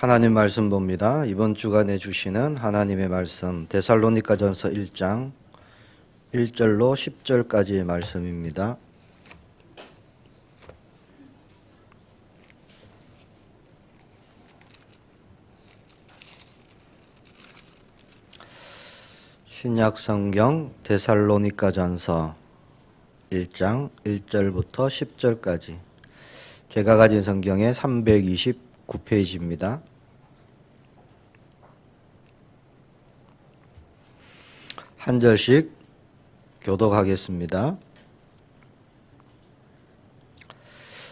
하나님 말씀 봅니다. 이번 주간에 주시는 하나님의 말씀 데살로니가전서 1장 1절로 10절까지의 말씀입니다. 신약성경 데살로니가전서 1장 1절부터 10절까지 제가 가진 성경의 329페이지입니다. 한 절씩 교독하겠습니다.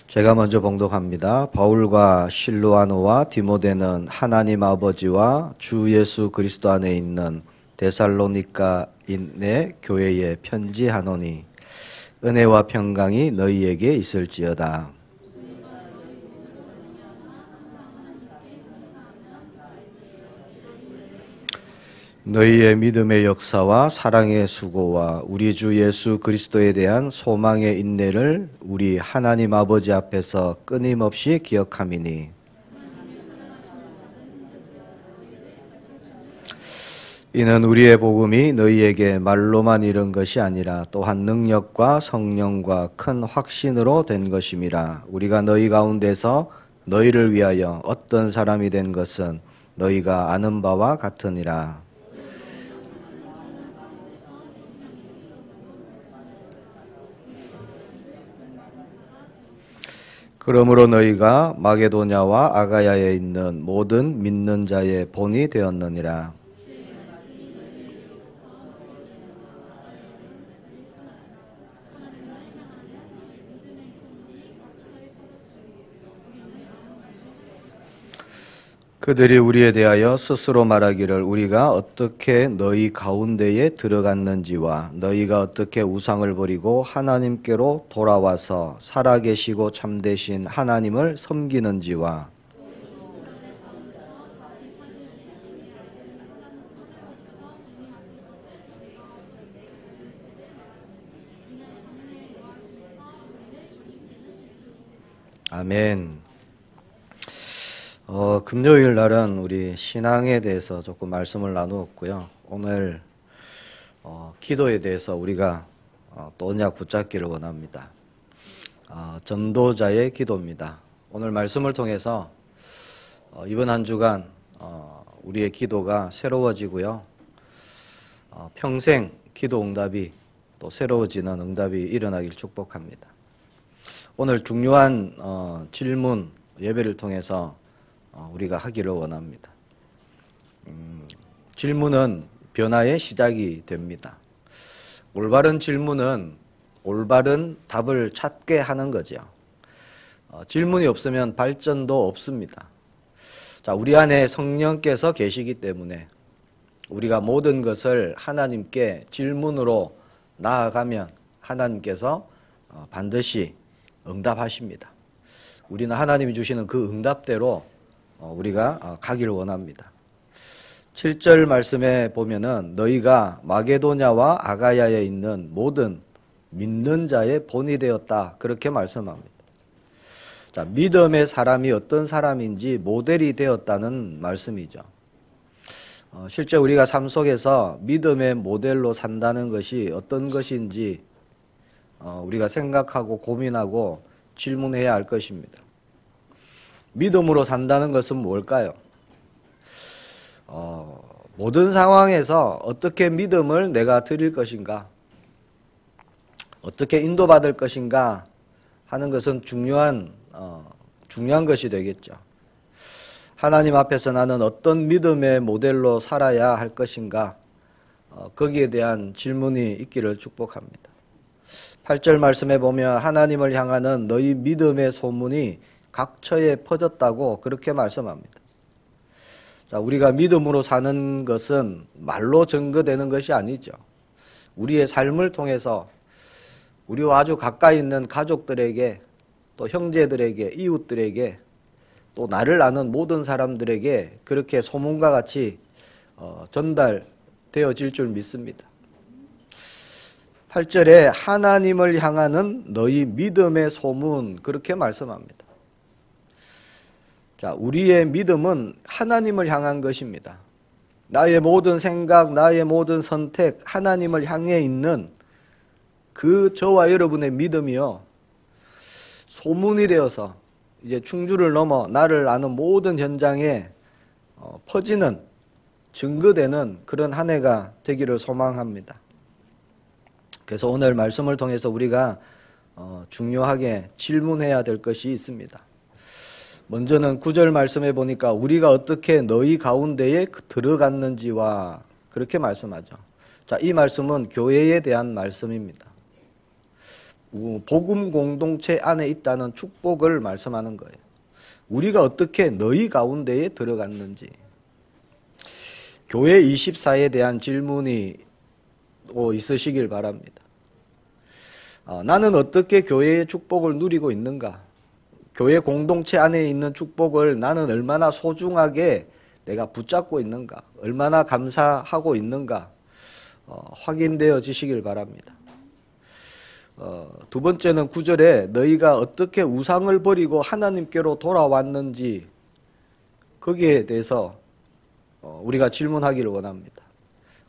제가 먼저 봉독합니다. 바울과 실로아노와 디모데는 하나님 아버지와 주 예수 그리스도 안에 있는 데살로니가인의 교회에 편지하노니 은혜와 평강이 너희에게 있을지어다. 너희의 믿음의 역사와 사랑의 수고와 우리 주 예수 그리스도에 대한 소망의 인내를 우리 하나님 아버지 앞에서 끊임없이 기억함이니 이는 우리의 복음이 너희에게 말로만 이른 것이 아니라 또한 능력과 성령과 큰 확신으로 된 것임이라. 우리가 너희 가운데서 너희를 위하여 어떤 사람이 된 것은 너희가 아는 바와 같으니라. 그러므로 너희가 마게도냐와 아가야에 있는 모든 믿는 자의 본이 되었느니라. 그들이 우리에 대하여 스스로 말하기를 우리가 어떻게 너희 가운데에 들어갔는지와 너희가 어떻게 우상을 버리고 하나님께로 돌아와서 살아계시고 참되신 하나님을 섬기는지와 아멘. 금요일 날은 우리 신앙에 대해서 조금 말씀을 나누었고요. 오늘 기도에 대해서 우리가 또 언약 붙잡기를 원합니다. 전도자의 기도입니다. 오늘 말씀을 통해서 이번 한 주간 우리의 기도가 새로워지고요. 평생 기도 응답이 또 새로워지는 응답이 일어나길 축복합니다. 오늘 중요한 질문 예배를 통해서 우리가 하기를 원합니다. 질문은 변화의 시작이 됩니다. 올바른 질문은 올바른 답을 찾게 하는 거죠. 질문이 없으면 발전도 없습니다. 자, 우리 안에 성령께서 계시기 때문에 우리가 모든 것을 하나님께 질문으로 나아가면 하나님께서 반드시 응답하십니다. 우리는 하나님이 주시는 그 응답대로 우리가 가기를 원합니다. 7절 말씀에 보면은 너희가 마게도냐와 아가야에 있는 모든 믿는 자의 본이 되었다. 그렇게 말씀합니다. 자, 믿음의 사람이 어떤 사람인지 모델이 되었다는 말씀이죠. 실제 우리가 삶 속에서 믿음의 모델로 산다는 것이 어떤 것인지 우리가 생각하고 고민하고 질문해야 할 것입니다. 믿음으로 산다는 것은 뭘까요? 모든 상황에서 어떻게 믿음을 내가 드릴 것인가, 어떻게 인도받을 것인가 하는 것은 중요한 것이 되겠죠. 하나님 앞에서 나는 어떤 믿음의 모델로 살아야 할 것인가, 거기에 대한 질문이 있기를 축복합니다. 8절 말씀에 보면 하나님을 향하는 너희 믿음의 소문이 각처에 퍼졌다고 그렇게 말씀합니다. 자, 우리가 믿음으로 사는 것은 말로 증거되는 것이 아니죠. 우리의 삶을 통해서 우리와 아주 가까이 있는 가족들에게 또 형제들에게 이웃들에게 또 나를 아는 모든 사람들에게 그렇게 소문과 같이 전달되어질 줄 믿습니다. 8절에 하나님을 향하는 너희 믿음의 소문 그렇게 말씀합니다. 자, 우리의 믿음은 하나님을 향한 것입니다. 나의 모든 생각, 나의 모든 선택, 하나님을 향해 있는 그 저와 여러분의 믿음이요, 소문이 되어서 이제 충주를 넘어 나를 아는 모든 현장에 퍼지는, 증거되는 그런 한 해가 되기를 소망합니다. 그래서 오늘 말씀을 통해서 우리가 중요하게 질문해야 될 것이 있습니다. 먼저는 9절 말씀해 보니까 우리가 어떻게 너희 가운데에 들어갔는지와 그렇게 말씀하죠. 자, 이 말씀은 교회에 대한 말씀입니다. 복음 공동체 안에 있다는 축복을 말씀하는 거예요. 우리가 어떻게 너희 가운데에 들어갔는지. 교회 24에 대한 질문이 있으시길 바랍니다. 나는 어떻게 교회의 축복을 누리고 있는가? 교회 공동체 안에 있는 축복을 나는 얼마나 소중하게 내가 붙잡고 있는가? 얼마나 감사하고 있는가? 확인되어지시길 바랍니다. 두 번째는 9절에 너희가 어떻게 우상을 버리고 하나님께로 돌아왔는지, 거기에 대해서 우리가 질문하기를 원합니다.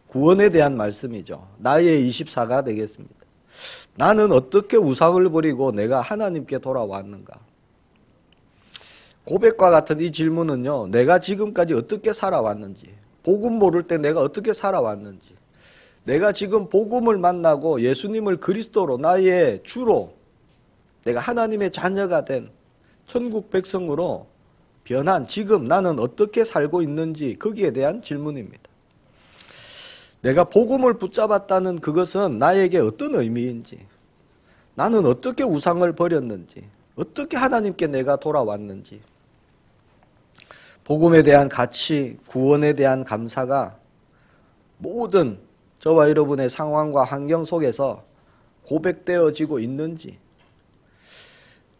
구원에 대한 말씀이죠. 나의 24가 되겠습니다. 나는 어떻게 우상을 버리고 내가 하나님께 돌아왔는가? 고백과 같은 이 질문은요, 내가 지금까지 어떻게 살아왔는지, 복음 모를 때 내가 어떻게 살아왔는지, 내가 지금 복음을 만나고 예수님을 그리스도로 나의 주로 내가 하나님의 자녀가 된 천국 백성으로 변한 지금 나는 어떻게 살고 있는지, 거기에 대한 질문입니다. 내가 복음을 붙잡았다는 그것은 나에게 어떤 의미인지, 나는 어떻게 우상을 버렸는지, 어떻게 하나님께 내가 돌아왔는지, 복음에 대한 가치, 구원에 대한 감사가 모든 저와 여러분의 상황과 환경 속에서 고백되어지고 있는지,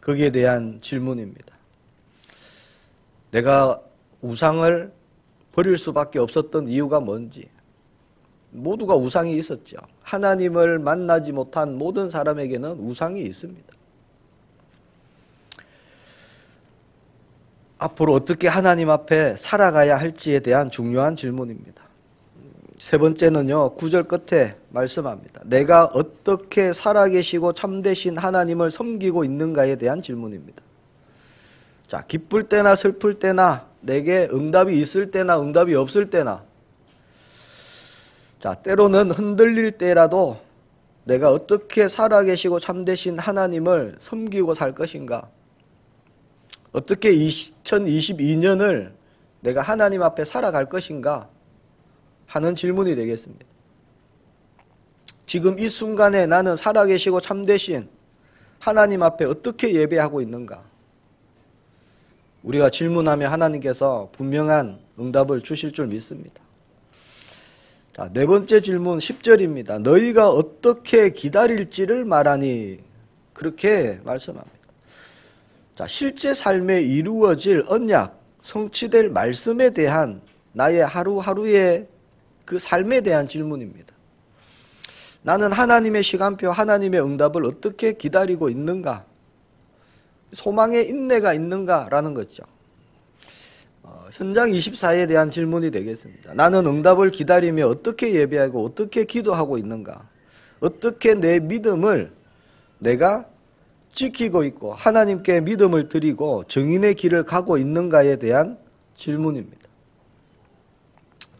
거기에 대한 질문입니다. 내가 우상을 버릴 수밖에 없었던 이유가 뭔지. 모두가 우상이 있었죠. 하나님을 만나지 못한 모든 사람에게는 우상이 있습니다. 앞으로 어떻게 하나님 앞에 살아가야 할지에 대한 중요한 질문입니다. 세 번째는요, 9절 끝에 말씀합니다. 내가 어떻게 살아계시고 참되신 하나님을 섬기고 있는가에 대한 질문입니다. 자, 기쁠 때나 슬플 때나, 내게 응답이 있을 때나 응답이 없을 때나, 자, 때로는 흔들릴 때라도 내가 어떻게 살아계시고 참되신 하나님을 섬기고 살 것인가? 어떻게 2022년을 내가 하나님 앞에 살아갈 것인가? 하는 질문이 되겠습니다. 지금 이 순간에 나는 살아계시고 참되신 하나님 앞에 어떻게 예배하고 있는가? 우리가 질문하면 하나님께서 분명한 응답을 주실 줄 믿습니다. 자, 네 번째 질문 10절입니다. 너희가 어떻게 기다릴지를 말하니, 그렇게 말씀합니다. 자, 실제 삶에 이루어질 언약, 성취될 말씀에 대한 나의 하루하루의 그 삶에 대한 질문입니다. 나는 하나님의 시간표, 하나님의 응답을 어떻게 기다리고 있는가? 소망의 인내가 있는가라는 거죠. 현장 24에 대한 질문이 되겠습니다. 나는 응답을 기다리며 어떻게 예배하고 어떻게 기도하고 있는가? 어떻게 내 믿음을 내가 지키고 있고 하나님께 믿음을 드리고 정인의 길을 가고 있는가에 대한 질문입니다.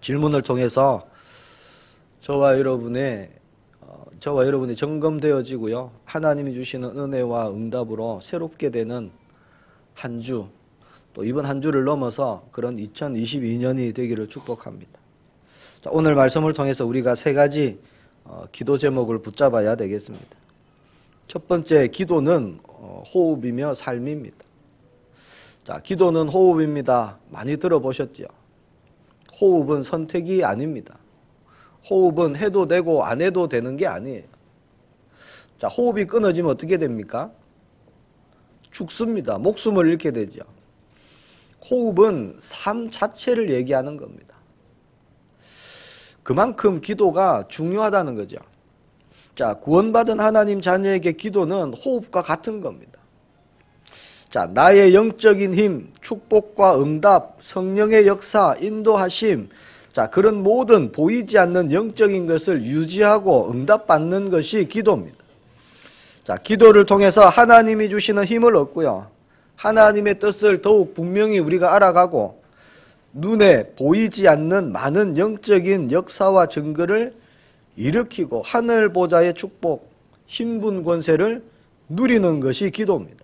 질문을 통해서 저와 여러분이 점검되어지고요. 하나님이 주시는 은혜와 응답으로 새롭게 되는 한 주, 또 이번 한 주를 넘어서 그런 2022년이 되기를 축복합니다. 자, 오늘 말씀을 통해서 우리가 세 가지 기도 제목을 붙잡아야 되겠습니다. 첫 번째, 기도는 호흡이며 삶입니다. 자, 기도는 호흡입니다. 많이 들어보셨죠? 호흡은 선택이 아닙니다. 호흡은 해도 되고 안 해도 되는 게 아니에요. 자, 호흡이 끊어지면 어떻게 됩니까? 죽습니다. 목숨을 잃게 되죠. 호흡은 삶 자체를 얘기하는 겁니다. 그만큼 기도가 중요하다는 거죠. 자, 구원받은 하나님 자녀에게 기도는 호흡과 같은 겁니다. 자, 나의 영적인 힘, 축복과 응답, 성령의 역사, 인도하심, 자, 그런 모든 보이지 않는 영적인 것을 유지하고 응답받는 것이 기도입니다. 자, 기도를 통해서 하나님이 주시는 힘을 얻고요. 하나님의 뜻을 더욱 분명히 우리가 알아가고 눈에 보이지 않는 많은 영적인 역사와 증거를 일으키고 하늘 보좌의 축복, 신분 권세를 누리는 것이 기도입니다.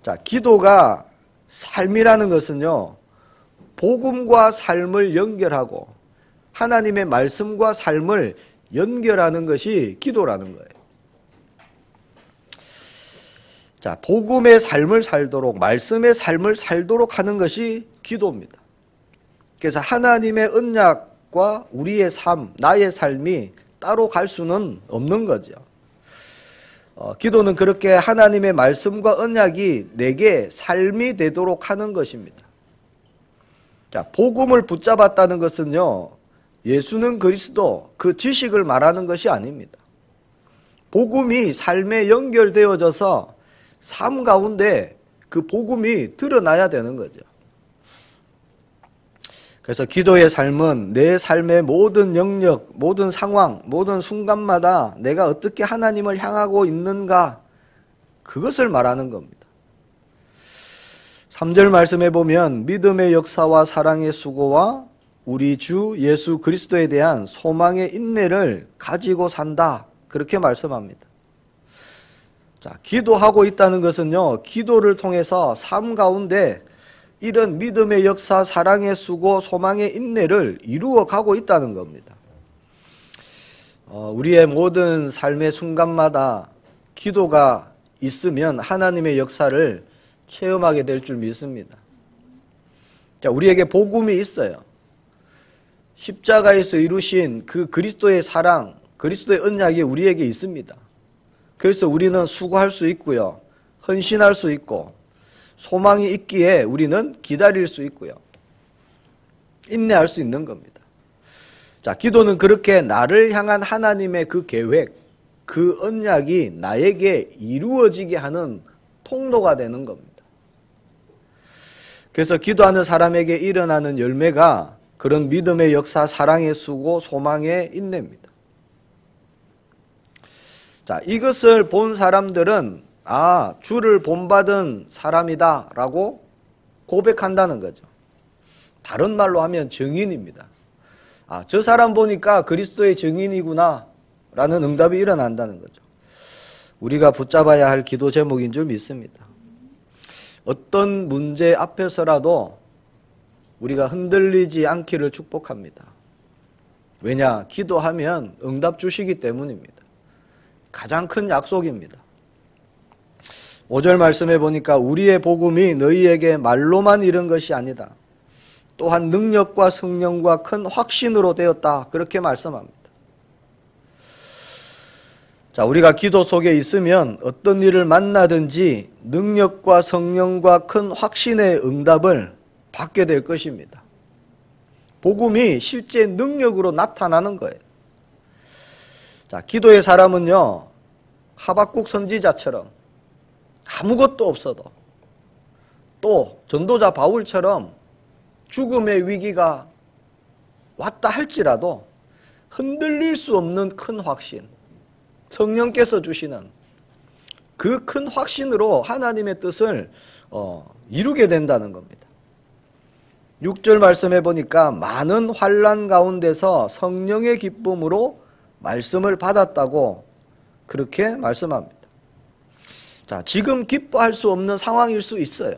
자, 기도가 삶이라는 것은요, 복음과 삶을 연결하고 하나님의 말씀과 삶을 연결하는 것이 기도라는 거예요. 자, 복음의 삶을 살도록, 말씀의 삶을 살도록 하는 것이 기도입니다. 그래서 하나님의 언약과 우리의 삶, 나의 삶이 따로 갈 수는 없는 거죠. 기도는 그렇게 하나님의 말씀과 언약이 내게 삶이 되도록 하는 것입니다. 자, 복음을 붙잡았다는 것은요, 예수는 그리스도, 그 지식을 말하는 것이 아닙니다. 복음이 삶에 연결되어져서 삶 가운데 그 복음이 드러나야 되는 거죠. 그래서 기도의 삶은 내 삶의 모든 영역, 모든 상황, 모든 순간마다 내가 어떻게 하나님을 향하고 있는가, 그것을 말하는 겁니다. 3절 말씀에 보면 믿음의 역사와 사랑의 수고와 우리 주 예수 그리스도에 대한 소망의 인내를 가지고 산다, 그렇게 말씀합니다. 자, 기도하고 있다는 것은요, 기도를 통해서 삶 가운데 이런 믿음의 역사, 사랑의 수고, 소망의 인내를 이루어 가고 있다는 겁니다. 우리의 모든 삶의 순간마다 기도가 있으면 하나님의 역사를 체험하게 될 줄 믿습니다. 자, 우리에게 복음이 있어요. 십자가에서 이루신 그 그리스도의 사랑, 그리스도의 언약이 우리에게 있습니다. 그래서 우리는 수고할 수 있고요, 헌신할 수 있고, 소망이 있기에 우리는 기다릴 수 있고요, 인내할 수 있는 겁니다. 자, 기도는 그렇게 나를 향한 하나님의 그 계획, 그 언약이 나에게 이루어지게 하는 통로가 되는 겁니다. 그래서 기도하는 사람에게 일어나는 열매가 그런 믿음의 역사, 사랑의 수고, 소망의 인내입니다. 자, 이것을 본 사람들은 주를 본받은 사람이다 라고 고백한다는 거죠. 다른 말로 하면 증인입니다. 저 사람 보니까 그리스도의 증인이구나 라는 응답이 일어난다는 거죠. 우리가 붙잡아야 할 기도 제목인 줄 믿습니다. 어떤 문제 앞에서라도 우리가 흔들리지 않기를 축복합니다. 왜냐? 기도하면 응답 주시기 때문입니다. 가장 큰 약속입니다. 5절 말씀해 보니까 우리의 복음이 너희에게 말로만 이른 것이 아니다, 또한 능력과 성령과 큰 확신으로 되었다, 그렇게 말씀합니다. 자, 우리가 기도 속에 있으면 어떤 일을 만나든지 능력과 성령과 큰 확신의 응답을 받게 될 것입니다. 복음이 실제 능력으로 나타나는 거예요. 자, 기도의 사람은요, 하박국 선지자처럼 아무것도 없어도, 또 전도자 바울처럼 죽음의 위기가 왔다 할지라도 흔들릴 수 없는 큰 확신, 성령께서 주시는 그 큰 확신으로 하나님의 뜻을 이루게 된다는 겁니다. 6절 말씀해 보니까 많은 환난 가운데서 성령의 기쁨으로 말씀을 받았다고 그렇게 말씀합니다. 자, 지금 기뻐할 수 없는 상황일 수 있어요.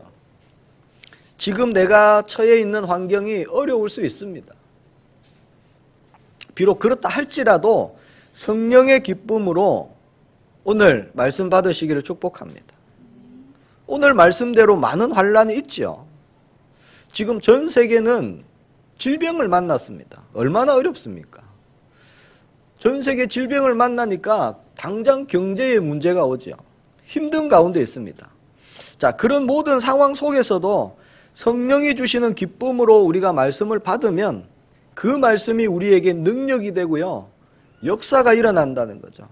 지금 내가 처해 있는 환경이 어려울 수 있습니다. 비록 그렇다 할지라도 성령의 기쁨으로 오늘 말씀 받으시기를 축복합니다. 오늘 말씀대로 많은 환난이 있죠. 지금 전 세계는 질병을 만났습니다. 얼마나 어렵습니까? 전 세계 질병을 만나니까 당장 경제에 문제가 오죠. 힘든 가운데 있습니다. 자, 그런 모든 상황 속에서도 성령이 주시는 기쁨으로 우리가 말씀을 받으면 그 말씀이 우리에게 능력이 되고요, 역사가 일어난다는 거죠.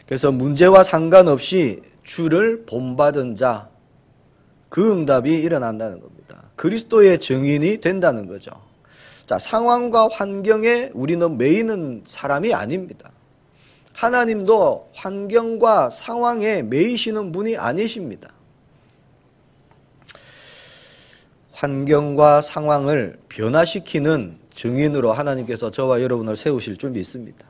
그래서 문제와 상관없이 주를 본받은 자, 그 응답이 일어난다는 겁니다. 그리스도의 증인이 된다는 거죠. 자, 상황과 환경에 우리는 매이는 사람이 아닙니다. 하나님도 환경과 상황에 매이시는 분이 아니십니다. 환경과 상황을 변화시키는 증인으로 하나님께서 저와 여러분을 세우실 줄 믿습니다.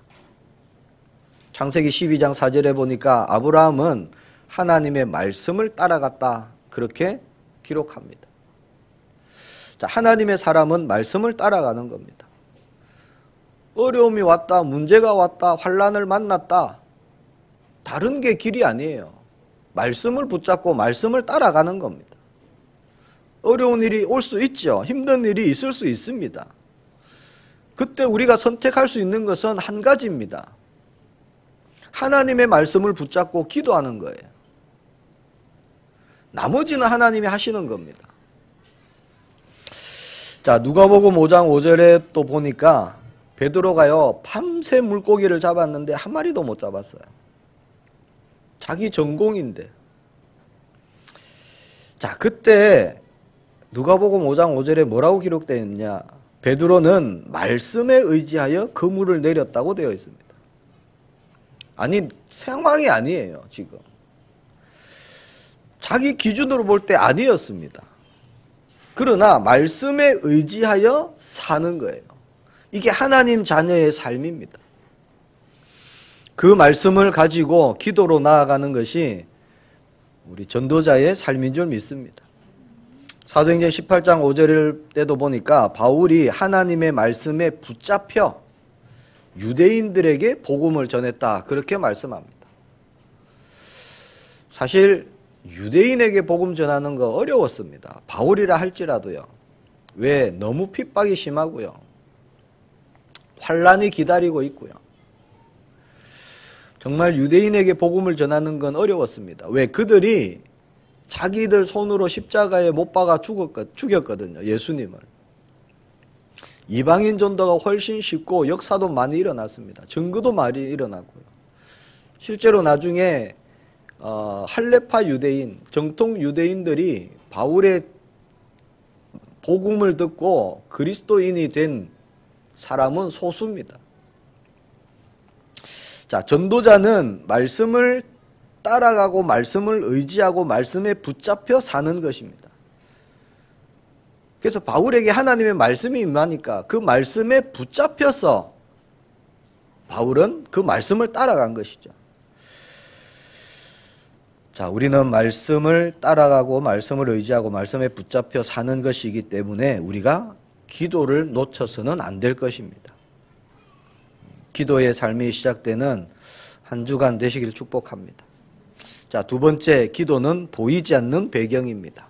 창세기 12장 4절에 보니까 아브라함은 하나님의 말씀을 따라갔다, 그렇게 기록합니다. 자, 하나님의 사람은 말씀을 따라가는 겁니다. 어려움이 왔다, 문제가 왔다, 환난을 만났다, 다른 게 길이 아니에요. 말씀을 붙잡고 말씀을 따라가는 겁니다. 어려운 일이 올 수 있죠. 힘든 일이 있을 수 있습니다. 그때 우리가 선택할 수 있는 것은 한 가지입니다. 하나님의 말씀을 붙잡고 기도하는 거예요. 나머지는 하나님이 하시는 겁니다. 자, 누가복음 5장 5절에 또 보니까 베드로가요, 밤새 물고기를 잡았는데 한 마리도 못 잡았어요. 자기 전공인데. 자, 그때 누가복음 5장 5절에 뭐라고 기록되어 있느냐? 베드로는 말씀에 의지하여 그물을 내렸다고 되어 있습니다. 아니, 상황이 아니에요, 지금. 자기 기준으로 볼 때 아니었습니다. 그러나 말씀에 의지하여 사는 거예요. 이게 하나님 자녀의 삶입니다. 그 말씀을 가지고 기도로 나아가는 것이 우리 전도자의 삶인 줄 믿습니다. 사도행전 18장 5절 때도 보니까 바울이 하나님의 말씀에 붙잡혀 유대인들에게 복음을 전했다, 그렇게 말씀합니다. 사실 유대인에게 복음 전하는 거 어려웠습니다. 바울이라 할지라도요. 왜? 너무 핍박이 심하고요. 환난이 기다리고 있고요. 정말 유대인에게 복음을 전하는 건 어려웠습니다. 왜? 그들이 자기들 손으로 십자가에 못 박아 죽였거든요, 예수님을. 이방인 전도가 훨씬 쉽고 역사도 많이 일어났습니다. 증거도 많이 일어났고요. 실제로 나중에 할레파 유대인, 정통 유대인들이 바울의 복음을 듣고 그리스도인이 된 사람은 소수입니다. 자, 전도자는 말씀을 따라가고 말씀을 의지하고 말씀에 붙잡혀 사는 것입니다. 그래서 바울에게 하나님의 말씀이 임하니까 그 말씀에 붙잡혀서 바울은 그 말씀을 따라간 것이죠. 자, 우리는 말씀을 따라가고 말씀을 의지하고 말씀에 붙잡혀 사는 것이기 때문에 우리가 기도를 놓쳐서는 안 될 것입니다. 기도의 삶이 시작되는 한 주간 되시길 축복합니다. 자, 두 번째, 기도는 보이지 않는 배경입니다.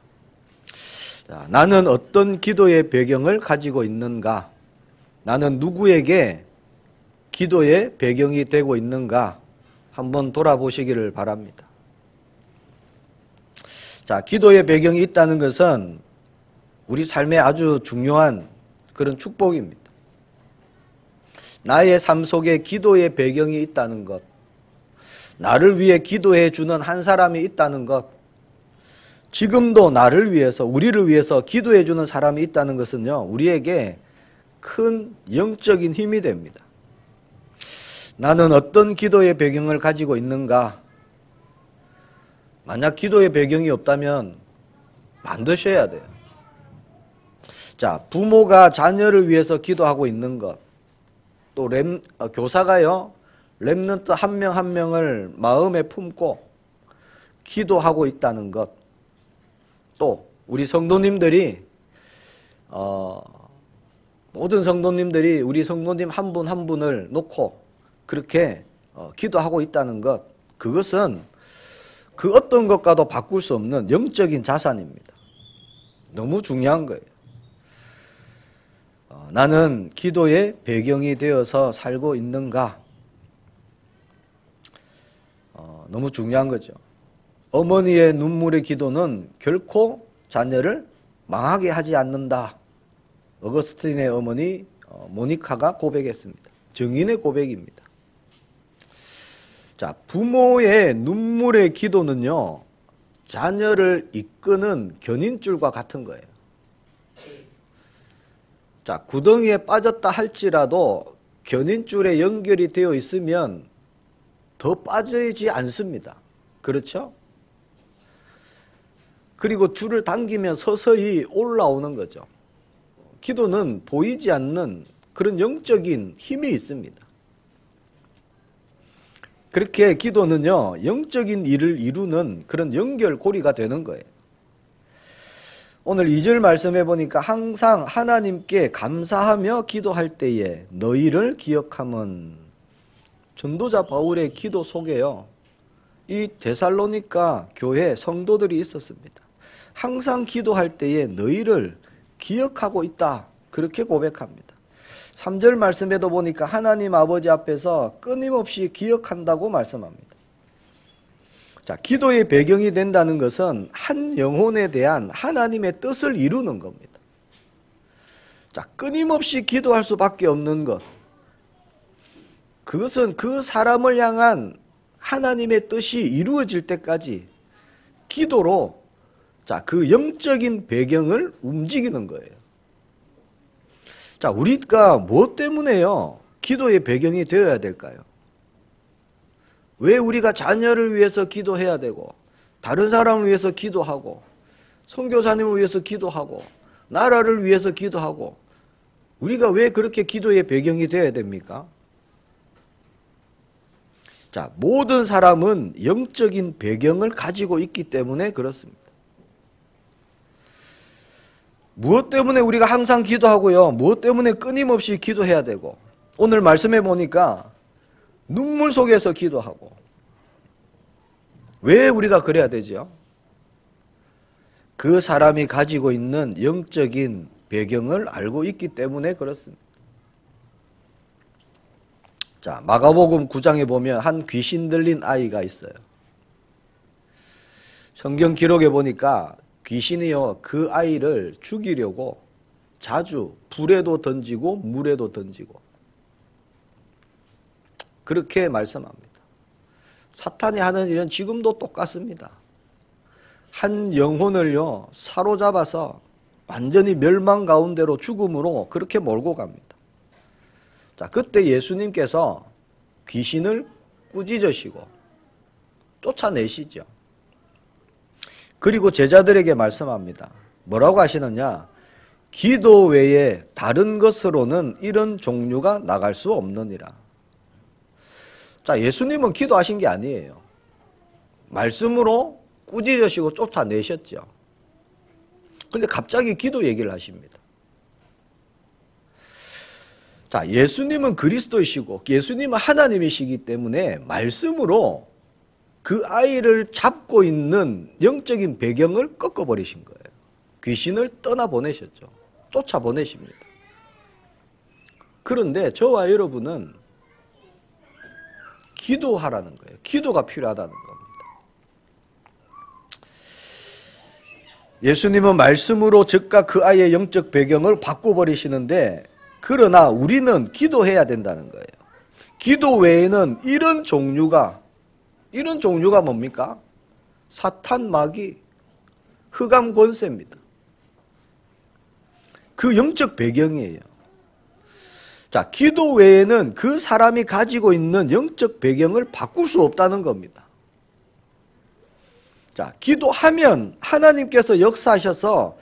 자, 나는 어떤 기도의 배경을 가지고 있는가? 나는 누구에게 기도의 배경이 되고 있는가? 한번 돌아보시기를 바랍니다. 자, 기도의 배경이 있다는 것은 우리 삶에 아주 중요한 그런 축복입니다. 나의 삶 속에 기도의 배경이 있다는 것, 나를 위해 기도해 주는 한 사람이 있다는 것, 지금도 나를 위해서, 우리를 위해서 기도해 주는 사람이 있다는 것은요, 우리에게 큰 영적인 힘이 됩니다. 나는 어떤 기도의 배경을 가지고 있는가? 만약 기도의 배경이 없다면 만드셔야 돼요. 자, 부모가 자녀를 위해서 기도하고 있는 것, 또 교사가요, 렘넌트 한 명 한 명을 마음에 품고 기도하고 있다는 것, 또 우리 성도님들이 모든 성도님들이 우리 성도님 한 분 한 분을 놓고 그렇게 기도하고 있다는 것, 그것은 그 어떤 것과도 바꿀 수 없는 영적인 자산입니다. 너무 중요한 거예요. 나는 기도의 배경이 되어서 살고 있는가? 너무 중요한 거죠. 어머니의 눈물의 기도는 결코 자녀를 망하게 하지 않는다. 어거스틴의 어머니 모니카가 고백했습니다. 증인의 고백입니다. 자, 부모의 눈물의 기도는요, 자녀를 이끄는 견인줄과 같은 거예요. 자, 구덩이에 빠졌다 할지라도 견인줄에 연결이 되어 있으면 더 빠지지 않습니다. 그렇죠? 그리고 줄을 당기면 서서히 올라오는 거죠. 기도는 보이지 않는 그런 영적인 힘이 있습니다. 그렇게 기도는요, 영적인 일을 이루는 그런 연결고리가 되는 거예요. 오늘 2절 말씀해 보니까 항상 하나님께 감사하며 기도할 때에 너희를 기억함은, 전도자 바울의 기도 속에요, 이 데살로니가 교회 성도들이 있었습니다. 항상 기도할 때에 너희를 기억하고 있다, 그렇게 고백합니다. 3절 말씀에도 보니까 하나님 아버지 앞에서 끊임없이 기억한다고 말씀합니다. 자, 기도의 배경이 된다는 것은 한 영혼에 대한 하나님의 뜻을 이루는 겁니다. 자, 끊임없이 기도할 수밖에 없는 것, 그것은 그 사람을 향한 하나님의 뜻이 이루어질 때까지 기도로, 자, 그 영적인 배경을 움직이는 거예요. 자, 우리가 무엇 때문에요, 기도의 배경이 되어야 될까요? 왜 우리가 자녀를 위해서 기도해야 되고, 다른 사람을 위해서 기도하고, 선교사님을 위해서 기도하고, 나라를 위해서 기도하고, 우리가 왜 그렇게 기도의 배경이 되어야 됩니까? 자, 모든 사람은 영적인 배경을 가지고 있기 때문에 그렇습니다. 무엇 때문에 우리가 항상 기도하고요, 무엇 때문에 끊임없이 기도해야 되고, 오늘 말씀해 보니까 눈물 속에서 기도하고. 왜 우리가 그래야 되죠? 그 사람이 가지고 있는 영적인 배경을 알고 있기 때문에 그렇습니다. 자, 마가복음 9장에 보면 한 귀신 들린 아이가 있어요. 성경 기록에 보니까 귀신이요, 그 아이를 죽이려고 자주 불에도 던지고 물에도 던지고 그렇게 말씀합니다. 사탄이 하는 일은 지금도 똑같습니다. 한 영혼을요, 사로잡아서 완전히 멸망 가운데로 죽음으로 그렇게 몰고 갑니다. 자, 그때 예수님께서 귀신을 꾸짖으시고 쫓아내시죠. 그리고 제자들에게 말씀합니다. 뭐라고 하시느냐? 기도 외에 다른 것으로는 이런 종류가 나갈 수 없느니라. 자, 예수님은 기도하신 게 아니에요. 말씀으로 꾸짖으시고 쫓아내셨죠. 그런데 갑자기 기도 얘기를 하십니다. 자, 예수님은 그리스도이시고 예수님은 하나님이시기 때문에 말씀으로 그 아이를 잡고 있는 영적인 배경을 꺾어버리신 거예요. 귀신을 떠나보내셨죠. 쫓아보내십니다. 그런데 저와 여러분은 기도하라는 거예요. 기도가 필요하다는 겁니다. 예수님은 말씀으로 즉각 그 아이의 영적 배경을 바꿔버리시는데, 그러나 우리는 기도해야 된다는 거예요. 기도 외에는 이런 종류가 뭡니까? 사탄, 마귀, 흑암 권세입니다. 그 영적 배경이에요. 자, 기도 외에는 그 사람이 가지고 있는 영적 배경을 바꿀 수 없다는 겁니다. 자, 기도하면 하나님께서 역사하셔서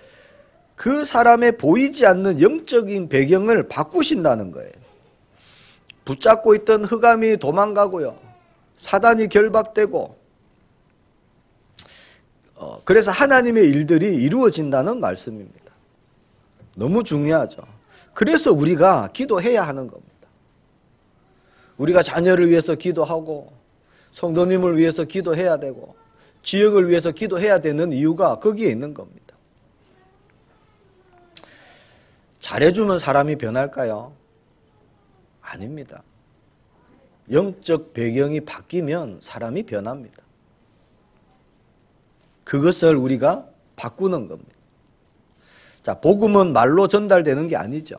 그 사람의 보이지 않는 영적인 배경을 바꾸신다는 거예요. 붙잡고 있던 흑암이 도망가고요, 사단이 결박되고, 그래서 하나님의 일들이 이루어진다는 말씀입니다. 너무 중요하죠. 그래서 우리가 기도해야 하는 겁니다. 우리가 자녀를 위해서 기도하고 성도님을 위해서 기도해야 되고 지역을 위해서 기도해야 되는 이유가 거기에 있는 겁니다. 잘해주면 사람이 변할까요? 아닙니다. 영적 배경이 바뀌면 사람이 변합니다. 그것을 우리가 바꾸는 겁니다. 자, 복음은 말로 전달되는 게 아니죠.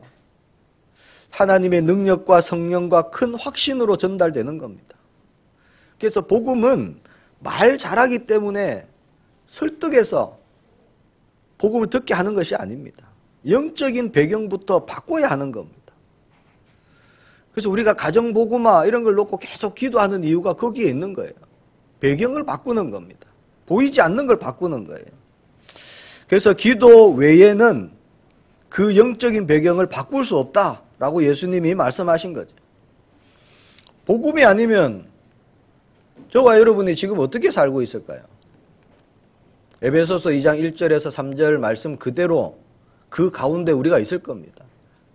하나님의 능력과 성령과 큰 확신으로 전달되는 겁니다. 그래서 복음은 말 잘하기 때문에 설득해서 복음을 듣게 하는 것이 아닙니다. 영적인 배경부터 바꿔야 하는 겁니다. 그래서 우리가 가정복음화 이런 걸 놓고 계속 기도하는 이유가 거기에 있는 거예요. 배경을 바꾸는 겁니다. 보이지 않는 걸 바꾸는 거예요. 그래서 기도 외에는 그 영적인 배경을 바꿀 수 없다라고 예수님이 말씀하신 거죠. 복음이 아니면 저와 여러분이 지금 어떻게 살고 있을까요? 에베소서 2장 1절에서 3절 말씀 그대로 그 가운데 우리가 있을 겁니다.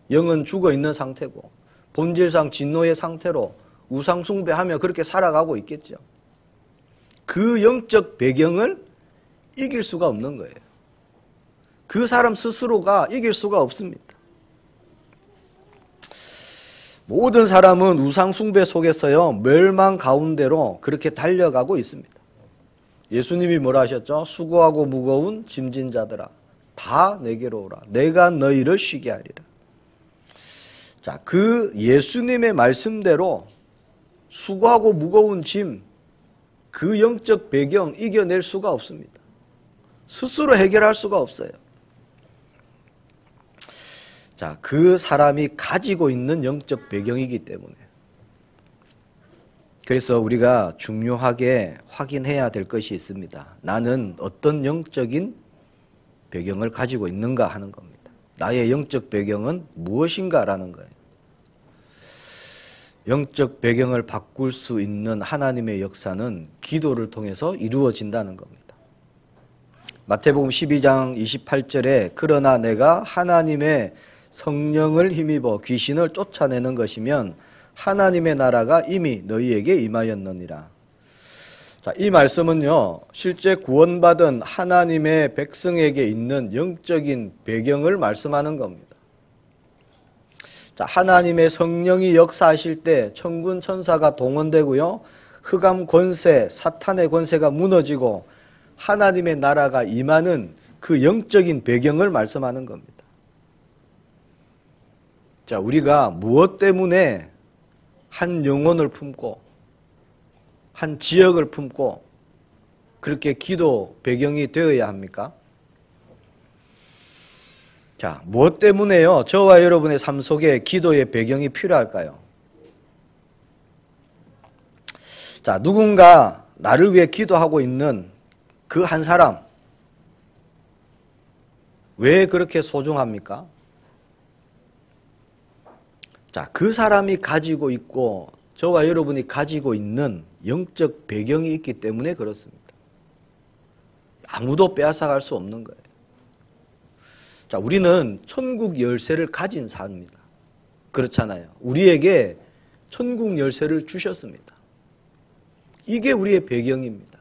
영은 죽어 있는 상태고 본질상 진노의 상태로 우상 숭배하며 그렇게 살아가고 있겠죠. 그 영적 배경을 이길 수가 없는 거예요. 그 사람 스스로가 이길 수가 없습니다. 모든 사람은 우상 숭배 속에서요, 멸망 가운데로 그렇게 달려가고 있습니다. 예수님이 뭐라 하셨죠? 수고하고 무거운 짐진 자들아 다 내게로 오라. 내가 너희를 쉬게 하리라. 자, 그 예수님의 말씀대로 수고하고 무거운 짐, 그 영적 배경 이겨낼 수가 없습니다. 스스로 해결할 수가 없어요. 자, 그 사람이 가지고 있는 영적 배경이기 때문에. 그래서 우리가 중요하게 확인해야 될 것이 있습니다. 나는 어떤 영적인 배경을 가지고 있는가 하는 겁니다. 나의 영적 배경은 무엇인가라는 거예요. 영적 배경을 바꿀 수 있는 하나님의 역사는 기도를 통해서 이루어진다는 겁니다. 마태복음 12장 28절에 그러나 내가 하나님의 성령을 힘입어 귀신을 쫓아내는 것이면 하나님의 나라가 이미 너희에게 임하였느니라. 자, 이 말씀은요, 실제 구원받은 하나님의 백성에게 있는 영적인 배경을 말씀하는 겁니다. 자, 하나님의 성령이 역사하실 때 천군 천사가 동원되고요, 흑암 권세, 사탄의 권세가 무너지고 하나님의 나라가 임하는 그 영적인 배경을 말씀하는 겁니다. 자, 우리가 무엇 때문에 한 영혼을 품고 한 지역을 품고 그렇게 기도 배경이 되어야 합니까? 자, 무엇 때문에요? 저와 여러분의 삶 속에 기도의 배경이 필요할까요? 자, 누군가 나를 위해 기도하고 있는 그 한 사람, 왜 그렇게 소중합니까? 자, 그 사람이 가지고 있고 저와 여러분이 가지고 있는 영적 배경이 있기 때문에 그렇습니다. 아무도 빼앗아갈 수 없는 거예요. 자, 우리는 천국 열쇠를 가진 사람입니다. 그렇잖아요. 우리에게 천국 열쇠를 주셨습니다. 이게 우리의 배경입니다.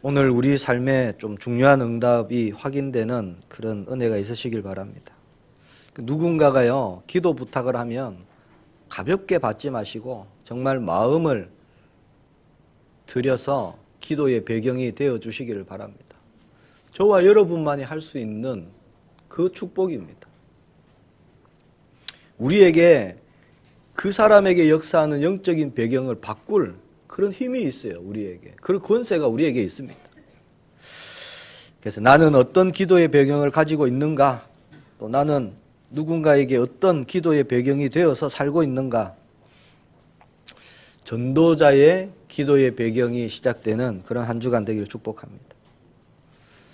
오늘 우리 삶에 좀 중요한 응답이 확인되는 그런 은혜가 있으시길 바랍니다. 누군가가요, 기도 부탁을 하면 가볍게 받지 마시고 정말 마음을 들여서 기도의 배경이 되어 주시기를 바랍니다. 저와 여러분만이 할 수 있는 그 축복입니다. 우리에게 그 사람에게 역사하는 영적인 배경을 바꿀 그런 힘이 있어요. 우리에게. 그런 권세가 우리에게 있습니다. 그래서 나는 어떤 기도의 배경을 가지고 있는가, 또 나는 누군가에게 어떤 기도의 배경이 되어서 살고 있는가, 전도자의 기도의 배경이 시작되는 그런 한 주간 되기를 축복합니다.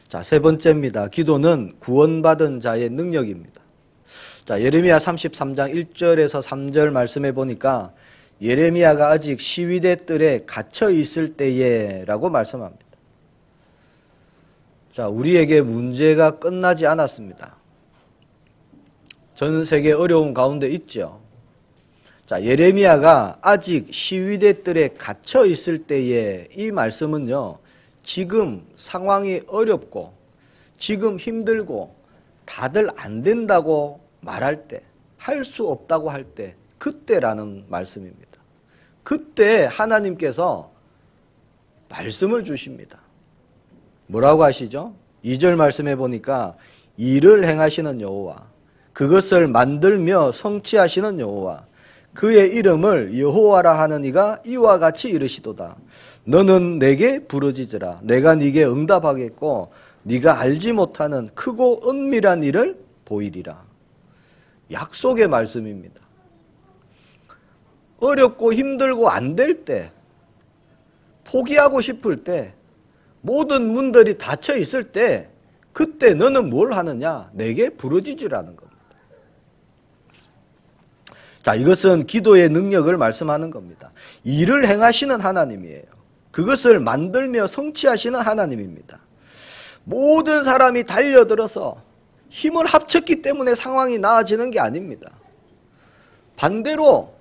자, 세 번째입니다. 기도는 구원받은 자의 능력입니다. 자, 예레미야 33장 1절에서 3절 말씀해 보니까 예레미야가 아직 시위대 뜰에 갇혀 있을 때에 라고 말씀합니다. 자, 우리에게 문제가 끝나지 않았습니다. 전 세계 어려움 가운데 있죠. 자, 예레미야가 아직 시위대 뜰에 갇혀 있을 때에 이 말씀은요, 지금 상황이 어렵고 지금 힘들고 다들 안 된다고 말할 때, 할 수 없다고 할 때, 그때라는 말씀입니다. 그때 하나님께서 말씀을 주십니다. 뭐라고 하시죠? 2절 말씀해 보니까 일을 행하시는 여호와, 그것을 만들며 성취하시는 여호와, 그의 이름을 여호와라 하는 이가 이와 같이 이르시도다. 너는 내게 부르짖으라. 내가 네게 응답하겠고 네가 알지 못하는 크고 은밀한 일을 보이리라. 약속의 말씀입니다. 어렵고 힘들고 안 될 때, 포기하고 싶을 때, 모든 문들이 닫혀 있을 때, 그때 너는 뭘 하느냐? 내게 부르짖으라는 겁니다. 자, 이것은 기도의 능력을 말씀하는 겁니다. 일을 행하시는 하나님이에요. 그것을 만들며 성취하시는 하나님입니다. 모든 사람이 달려들어서 힘을 합쳤기 때문에 상황이 나아지는 게 아닙니다. 반대로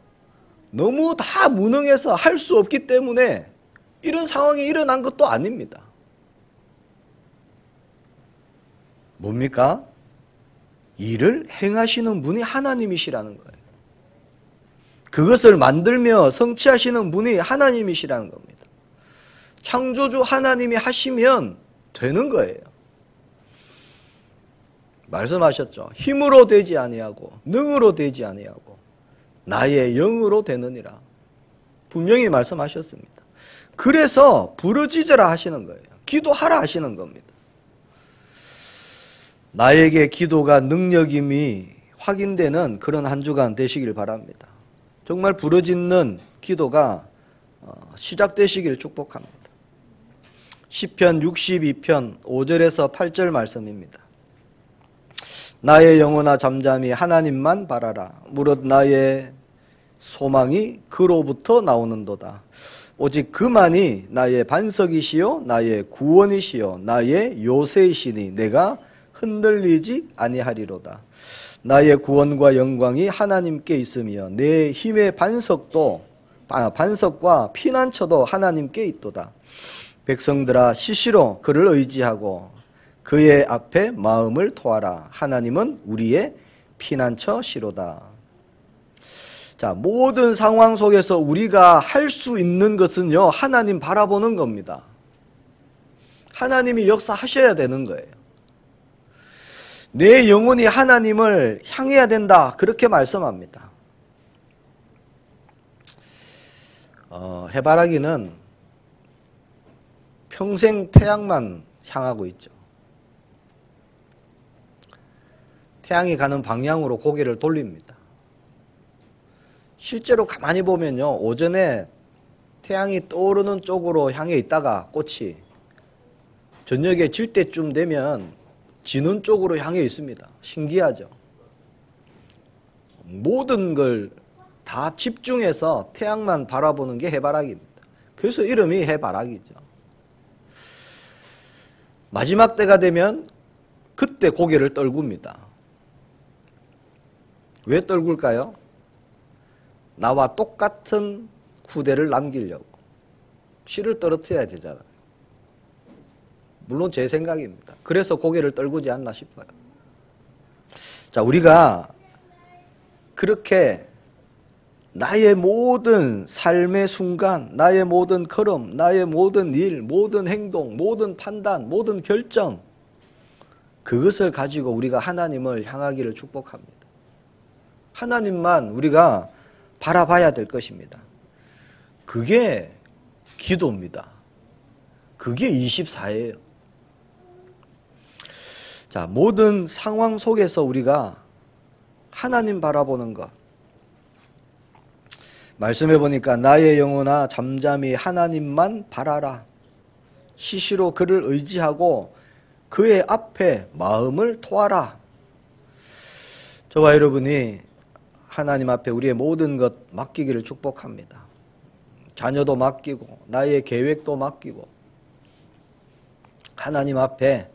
너무 다 무능해서 할 수 없기 때문에 이런 상황이 일어난 것도 아닙니다. 뭡니까? 일을 행하시는 분이 하나님이시라는 거예요. 그것을 만들며 성취하시는 분이 하나님이시라는 겁니다. 창조주 하나님이 하시면 되는 거예요. 말씀하셨죠. 힘으로 되지 아니하고 능으로 되지 아니하고 나의 영으로 되느니라. 분명히 말씀하셨습니다. 그래서 부르짖으라 하시는 거예요. 기도하라 하시는 겁니다. 나에게 기도가 능력임이 확인되는 그런 한 주간 되시길 바랍니다. 정말 부르짖는 기도가 시작되시길 축복합니다. 시편 62편 5절에서 8절 말씀입니다. 나의 영혼아 잠잠히 하나님만 바라라. 무릇 나의 소망이 그로부터 나오는도다. 오직 그만이 나의 반석이시요 나의 구원이시요 나의 요새이시니 내가 흔들리지 아니하리로다. 나의 구원과 영광이 하나님께 있으며 내 힘의 반석과 피난처도 하나님께 있도다. 백성들아 시시로 그를 의지하고 그의 앞에 마음을 토하라. 하나님은 우리의 피난처시로다. 자, 모든 상황 속에서 우리가 할 수 있는 것은요, 하나님 바라보는 겁니다. 하나님이 역사하셔야 되는 거예요. 내 영혼이 하나님을 향해야 된다. 그렇게 말씀합니다. 해바라기는 평생 태양만 향하고 있죠. 태양이 가는 방향으로 고개를 돌립니다. 실제로 가만히 보면요, 오전에 태양이 떠오르는 쪽으로 향해 있다가 꽃이 저녁에 질 때쯤 되면 지는 쪽으로 향해 있습니다. 신기하죠? 모든 걸 다 집중해서 태양만 바라보는 게 해바라기입니다. 그래서 이름이 해바라기죠. 마지막 때가 되면 그때 고개를 떨굽니다. 왜 떨굴까요? 나와 똑같은 후대를 남기려고. 씨를 떨어뜨려야 되잖아요. 물론 제 생각입니다. 그래서 고개를 떨구지 않나 싶어요. 자, 우리가 그렇게 나의 모든 삶의 순간, 나의 모든 걸음, 나의 모든 일, 모든 행동, 모든 판단, 모든 결정, 그것을 가지고 우리가 하나님을 향하기를 축복합니다. 하나님만 우리가 바라봐야 될 것입니다. 그게 기도입니다. 그게 24예요. 자, 모든 상황 속에서 우리가 하나님 바라보는 것. 말씀해 보니까 나의 영혼아 잠잠히 하나님만 바라라. 시시로 그를 의지하고 그의 앞에 마음을 토하라. 저와 여러분이 하나님 앞에 우리의 모든 것 맡기기를 축복합니다. 자녀도 맡기고 나의 계획도 맡기고 하나님 앞에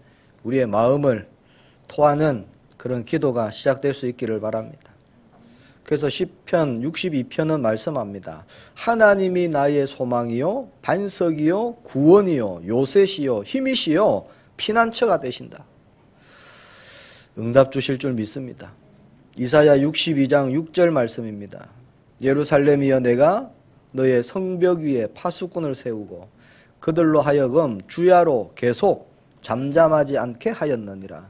우리의 마음을 토하는 그런 기도가 시작될 수 있기를 바랍니다. 그래서 시편 62편은 말씀합니다. 하나님이 나의 소망이요 반석이요 구원이요 요새시요 힘이시요 피난처가 되신다. 응답 주실 줄 믿습니다. 이사야 62장 6절 말씀입니다. 예루살렘이여 내가 너의 성벽 위에 파수꾼을 세우고 그들로 하여금 주야로 계속 잠잠하지 않게 하였느니라.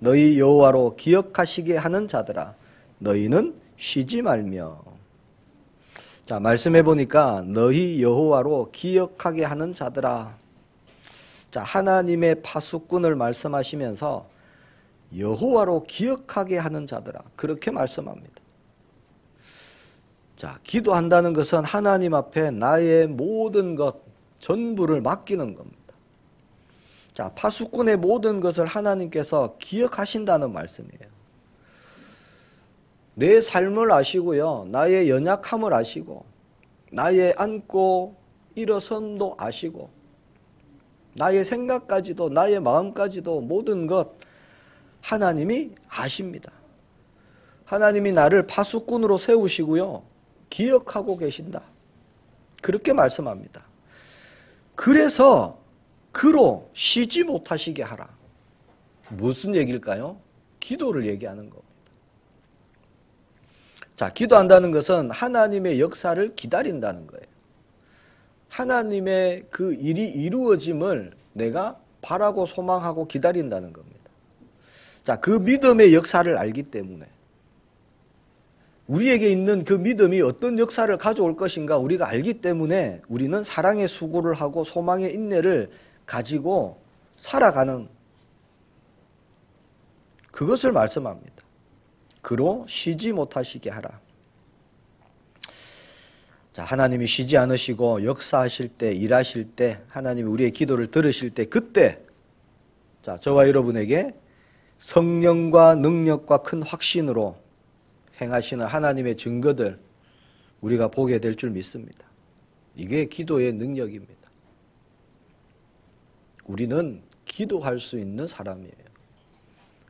너희 여호와로 기억하시게 하는 자들아 너희는 쉬지 말며. 자, 말씀해 보니까 너희 여호와로 기억하게 하는 자들아. 자, 하나님의 파수꾼을 말씀하시면서 여호와로 기억하게 하는 자들아. 그렇게 말씀합니다. 자, 기도한다는 것은 하나님 앞에 나의 모든 것, 전부를 맡기는 겁니다. 자, 파수꾼의 모든 것을 하나님께서 기억하신다는 말씀이에요. 내 삶을 아시고요. 나의 연약함을 아시고, 나의 앉고 일어선도 아시고, 나의 생각까지도, 나의 마음까지도 모든 것 하나님이 아십니다. 하나님이 나를 파수꾼으로 세우시고요. 기억하고 계신다. 그렇게 말씀합니다. 그래서 그로 쉬지 못하시게 하라. 무슨 얘기일까요? 기도를 얘기하는 겁니다. 자, 기도한다는 것은 하나님의 역사를 기다린다는 거예요. 하나님의 그 일이 이루어짐을 내가 바라고 소망하고 기다린다는 겁니다. 자, 그 믿음의 역사를 알기 때문에 우리에게 있는 그 믿음이 어떤 역사를 가져올 것인가 우리가 알기 때문에 우리는 사랑의 수고를 하고 소망의 인내를 가지고 살아가는 그것을 말씀합니다. 그로 쉬지 못하시게 하라. 자, 하나님이 쉬지 않으시고 역사하실 때, 일하실 때, 하나님이 우리의 기도를 들으실 때, 그때 자, 저와 여러분에게 성령과 능력과 큰 확신으로 행하시는 하나님의 증거들 우리가 보게 될 줄 믿습니다. 이게 기도의 능력입니다. 우리는 기도할 수 있는 사람이에요.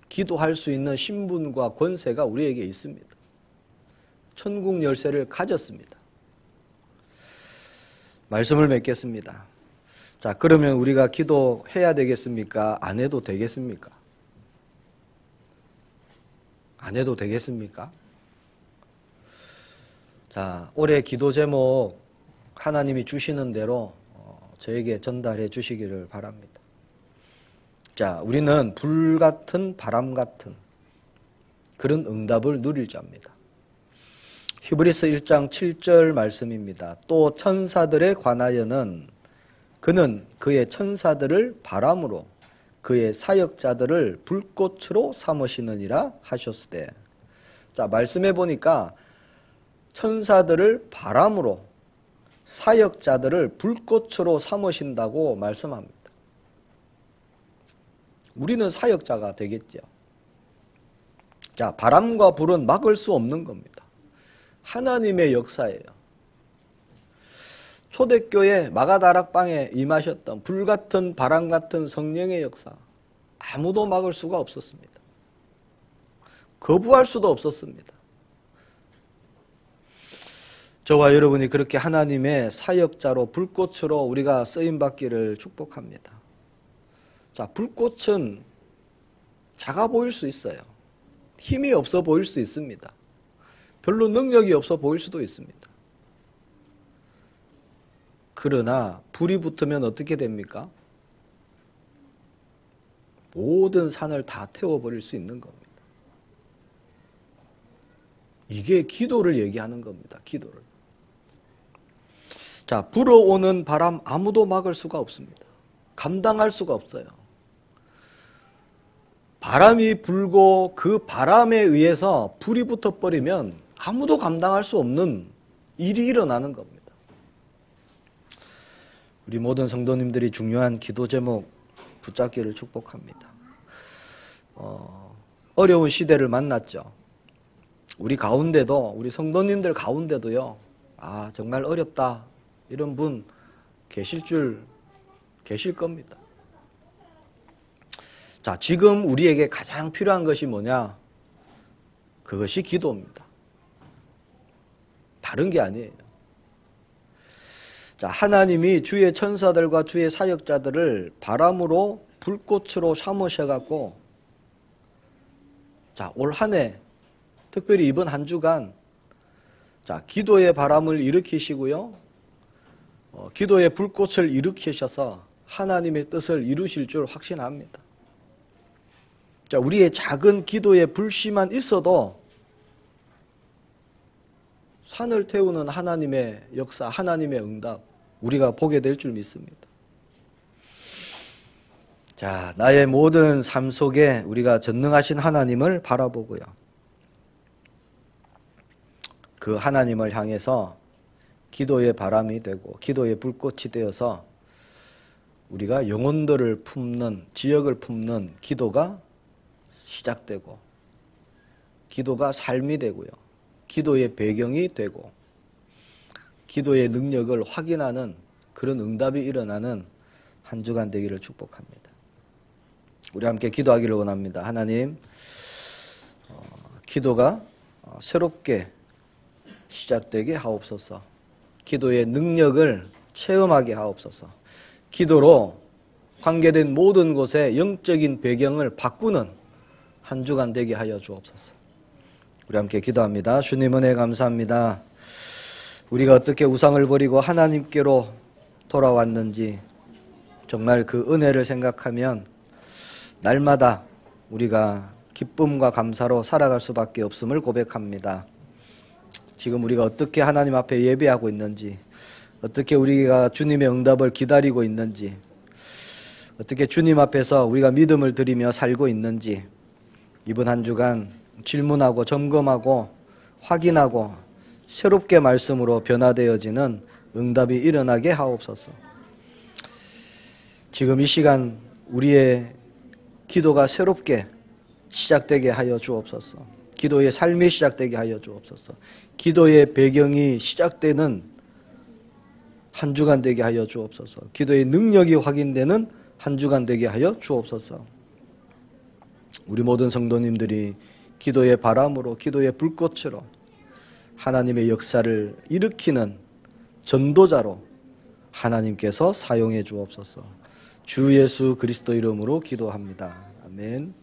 기도할 수 있는 신분과 권세가 우리에게 있습니다. 천국 열쇠를 가졌습니다. 말씀을 맺겠습니다. 자, 그러면 우리가 기도해야 되겠습니까? 안 해도 되겠습니까? 안 해도 되겠습니까? 자, 올해 기도 제목 하나님이 주시는 대로 저에게 전달해 주시기를 바랍니다. 자, 우리는 불 같은 바람 같은 그런 응답을 누릴 자입니다. 히브리서 1장 7절 말씀입니다. 또 천사들에 관하여는 그는 그의 천사들을 바람으로 그의 사역자들을 불꽃으로 삼으시느니라 하셨으되. 자, 말씀해 보니까 천사들을 바람으로 사역자들을 불꽃으로 삼으신다고 말씀합니다. 우리는 사역자가 되겠죠. 자, 바람과 불은 막을 수 없는 겁니다. 하나님의 역사예요. 초대교회 마가다락방에 임하셨던 불같은 바람 같은 성령의 역사, 아무도 막을 수가 없었습니다. 거부할 수도 없었습니다. 저와 여러분이 그렇게 하나님의 사역자로 불꽃으로 우리가 쓰임받기를 축복합니다. 자, 불꽃은 작아 보일 수 있어요. 힘이 없어 보일 수 있습니다. 별로 능력이 없어 보일 수도 있습니다. 그러나 불이 붙으면 어떻게 됩니까? 모든 산을 다 태워버릴 수 있는 겁니다. 이게 기도를 얘기하는 겁니다. 기도를. 자, 불어오는 바람 아무도 막을 수가 없습니다. 감당할 수가 없어요. 바람이 불고 그 바람에 의해서 불이 붙어버리면 아무도 감당할 수 없는 일이 일어나는 겁니다. 우리 모든 성도님들이 중요한 기도 제목 붙잡기를 축복합니다. 어려운 시대를 만났죠. 우리 가운데도, 우리 성도님들 가운데도요, 아, 정말 어렵다, 이런 분 계실 겁니다. 자, 지금 우리에게 가장 필요한 것이 뭐냐? 그것이 기도입니다. 다른 게 아니에요. 자, 하나님이 주의 천사들과 주의 사역자들을 바람으로 불꽃으로 삼으셔갖고, 자, 올 한 해, 특별히 이번 한 주간, 자, 기도의 바람을 일으키시고요, 기도의 불꽃을 일으키셔서 하나님의 뜻을 이루실 줄 확신합니다. 자, 우리의 작은 기도의 불씨만 있어도 산을 태우는 하나님의 역사, 하나님의 응답 우리가 보게 될 줄 믿습니다. 자, 나의 모든 삶 속에 우리가 전능하신 하나님을 바라보고요. 그 하나님을 향해서 기도의 바람이 되고 기도의 불꽃이 되어서 우리가 영혼들을 품는, 지역을 품는 기도가 시작되고 기도가 삶이 되고요. 기도의 배경이 되고 기도의 능력을 확인하는 그런 응답이 일어나는 한 주간 되기를 축복합니다. 우리 함께 기도하기를 원합니다. 하나님, 기도가 새롭게 시작되게 하옵소서. 기도의 능력을 체험하게 하옵소서. 기도로 관계된 모든 곳의 영적인 배경을 바꾸는 한 주간 되게 하여 주옵소서. 우리 함께 기도합니다. 주님 은혜 감사합니다. 우리가 어떻게 우상을 버리고 하나님께로 돌아왔는지 정말 그 은혜를 생각하면 날마다 우리가 기쁨과 감사로 살아갈 수밖에 없음을 고백합니다. 지금 우리가 어떻게 하나님 앞에 예배하고 있는지, 어떻게 우리가 주님의 응답을 기다리고 있는지, 어떻게 주님 앞에서 우리가 믿음을 드리며 살고 있는지 이번 한 주간 질문하고 점검하고 확인하고 새롭게 말씀으로 변화되어지는 응답이 일어나게 하옵소서. 지금 이 시간 우리의 기도가 새롭게 시작되게 하여 주옵소서. 기도의 삶이 시작되게 하여 주옵소서. 기도의 배경이 시작되는 한 주간 되게 하여 주옵소서. 기도의 능력이 확인되는 한 주간 되게 하여 주옵소서. 우리 모든 성도님들이 기도의 바람으로, 기도의 불꽃으로 하나님의 역사를 일으키는 전도자로 하나님께서 사용해 주옵소서. 주 예수 그리스도 이름으로 기도합니다. 아멘.